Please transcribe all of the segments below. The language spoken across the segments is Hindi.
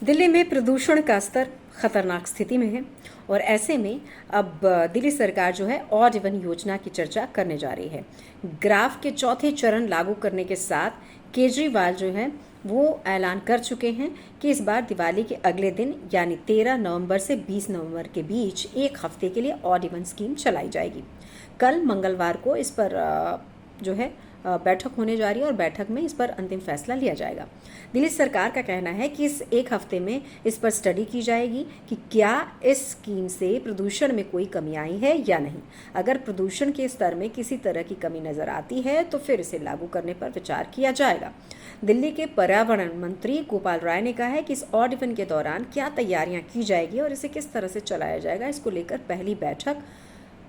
दिल्ली में प्रदूषण का स्तर खतरनाक स्थिति में है और ऐसे में अब दिल्ली सरकार जो है ऑड इवन योजना की चर्चा करने जा रही है। ग्राफ के चौथे चरण लागू करने के साथ केजरीवाल जो है वो ऐलान कर चुके हैं कि इस बार दिवाली के अगले दिन यानी 13 नवंबर से 20 नवंबर के बीच एक हफ्ते के लिए ऑड इवन स्कीम चलाई जाएगी। कल मंगलवार को इस पर जो है बैठक होने जा रही है और बैठक में इस पर अंतिम फैसला लिया जाएगा। दिल्ली सरकार का कहना है कि इस एक हफ्ते में इस पर स्टडी की जाएगी कि क्या इस स्कीम से प्रदूषण में कोई कमी आई है या नहीं। अगर प्रदूषण के स्तर में किसी तरह की कमी नजर आती है तो फिर इसे लागू करने पर विचार किया जाएगा। दिल्ली के पर्यावरण मंत्री गोपाल राय ने कहा है कि इस ऑड इवन के दौरान क्या तैयारियां की जाएगी और इसे किस तरह से चलाया जाएगा, इसको लेकर पहली बैठक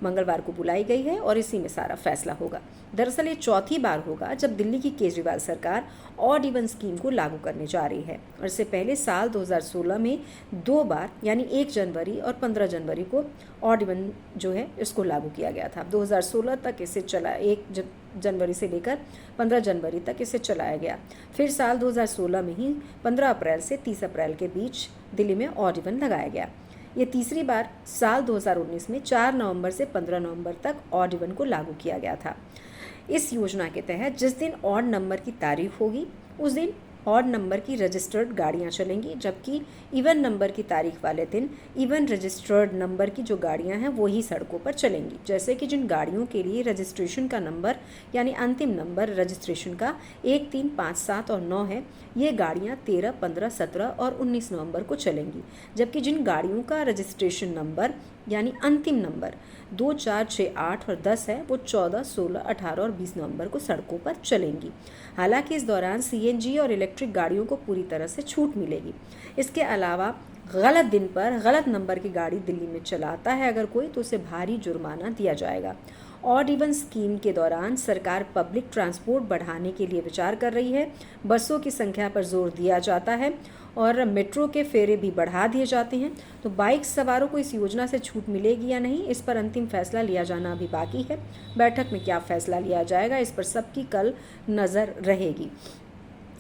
मंगलवार को बुलाई गई है और इसी में सारा फैसला होगा। दरअसल ये चौथी बार होगा जब दिल्ली की केजरीवाल सरकार ऑड इवन स्कीम को लागू करने जा रही है और इससे पहले साल 2016 में 2 बार यानी 1 जनवरी और 15 जनवरी को ऑड इवन जो है इसको लागू किया गया था। 2016 तक इसे चला 1 जनवरी से लेकर 15 जनवरी तक इसे चलाया गया। फिर साल 2016 में ही 15 अप्रैल से 30 अप्रैल के बीच दिल्ली में ऑड इवन लगाया गया। ये तीसरी बार साल 2019 में 4 नवंबर से 15 नवंबर तक ऑड इवन को लागू किया गया था। इस योजना के तहत जिस दिन ऑड नंबर की तारीख होगी उस दिन ऑड नंबर की रजिस्टर्ड गाड़ियां चलेंगी, जबकि इवन नंबर की तारीख वाले दिन इवन रजिस्टर्ड नंबर की जो गाड़ियां हैं वो ही सड़कों पर चलेंगी। जैसे कि जिन गाड़ियों के लिए रजिस्ट्रेशन का नंबर यानी अंतिम नंबर रजिस्ट्रेशन का 1, 3, 5, 7 और 9 है, ये गाड़ियां 13, 15, 17 और 19 नवंबर को चलेंगी। जबकि जिन गाड़ियों का रजिस्ट्रेशन नंबर यानी अंतिम नंबर 2, 4, 6, 8 और 10 है वो 14, 16, 18 और 20 नवंबर को सड़कों पर चलेंगी। हालांकि इस दौरान सीएनजी और इलेक्ट्रिक गाड़ियों को पूरी तरह से छूट मिलेगी। इसके अलावा गलत दिन पर गलत नंबर की गाड़ी दिल्ली में चलाता है अगर कोई, तो उसे भारी जुर्माना दिया जाएगा। ऑड इवन स्कीम के दौरान सरकार पब्लिक ट्रांसपोर्ट बढ़ाने के लिए विचार कर रही है। बसों की संख्या पर जोर दिया जाता है और मेट्रो के फेरे भी बढ़ा दिए जाते हैं। तो बाइक सवारों को इस योजना से छूट मिलेगी या नहीं, इस पर अंतिम फैसला लिया जाना अभी बाकी है। बैठक में क्या फैसला लिया जाएगा इस पर सबकी कल नज़र रहेगी।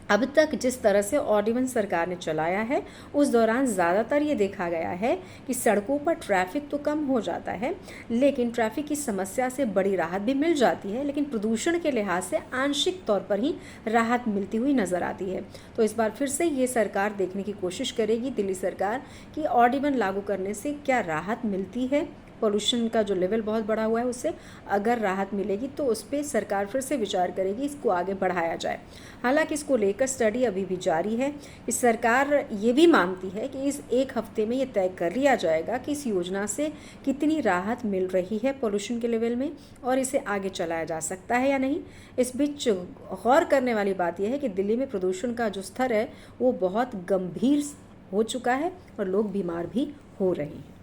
अब तक जिस तरह से ऑड इवन सरकार ने चलाया है उस दौरान ज़्यादातर ये देखा गया है कि सड़कों पर ट्रैफिक तो कम हो जाता है, लेकिन ट्रैफिक की समस्या से बड़ी राहत भी मिल जाती है, लेकिन प्रदूषण के लिहाज से आंशिक तौर पर ही राहत मिलती हुई नज़र आती है। तो इस बार फिर से ये सरकार देखने की कोशिश करेगी, दिल्ली सरकार, कि ऑड इवन लागू करने से क्या राहत मिलती है। पोल्यूशन का जो लेवल बहुत बढ़ा हुआ है उससे अगर राहत मिलेगी तो उस पर सरकार फिर से विचार करेगी, इसको आगे बढ़ाया जाए। हालांकि इसको लेकर स्टडी अभी भी जारी है। इस सरकार ये भी मानती है कि इस एक हफ्ते में ये तय कर लिया जाएगा कि इस योजना से कितनी राहत मिल रही है पोल्यूशन के लेवल में और इसे आगे चलाया जा सकता है या नहीं। इस बीच गौर करने वाली बात यह है कि दिल्ली में प्रदूषण का जो स्तर है वो बहुत गंभीर हो चुका है और लोग बीमार भी हो रहे हैं।